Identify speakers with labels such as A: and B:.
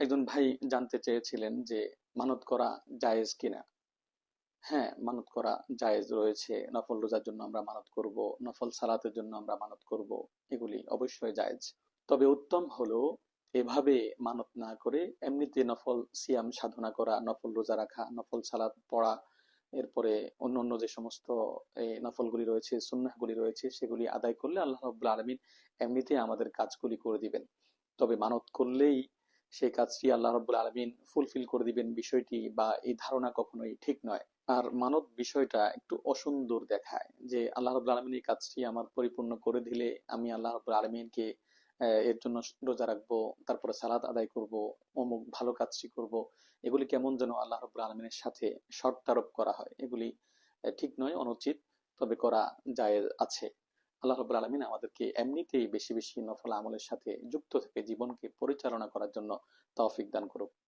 A: একজন ভাই জানতে চেয়েছিলেন যে মানত করা জায়েজ কিনা। হ্যাঁ, মানত করা জায়েজ রয়েছে। নফল রোজার জন্য আমরা মানত করব, নফল সালাতের জন্য আমরা মানত করব, এগুলি অবশ্যই জায়েজ। তবে উত্তম হলো এভাবে মানত না করে এমনিতে নফল সিয়াম সাধনা করা, নফল রোজা রাখা, নফল সালাত পড়া, এরপরে অন্য অন্য যে সমস্ত নফলগুলি রয়েছে, সুন্নাহগুলি রয়েছে, সেগুলি আদায় করলে আল্লাহ রাব্বুল আলামিন এমনিতে আমাদের কাজগুলি করে দিবেন। তবে মানত করলেই সেই কাজটি আল্লাহ রাব্বুল আলামিন ফুলফিল করে দিবেন বিষয়টি বা এই ধারণা কখনোই ঠিক নয়। আর মানত বিষয়টা একটু অসুন্দর দেখায় যে আল্লাহ রাব্বুল আলামিন এই কাজটি আমার পরিপূর্ণ করে দিলে আমি আল্লাহ রাব্বুল আলামিনকে এর জন্য রোজা রাখবো, তারপরে সালাত আদায় করব, অমুক ভালো কাজটি করব। এগুলি কেমন যেন আল্লাহ রাব্বুল আলামিনের সাথে শর্ত আরোপ করা হয়, এগুলি ঠিক নয়, অনুচিত। তবে করা জায়েজ আছে। আল্লাহ রাব্বুল আলামিন আমাদেরকে এমনিতেই বেশি বেশি নফল আমলের সাথে যুক্ত থেকে জীবনকে পরিচালনা করার জন্য তৌফিক দান করুক।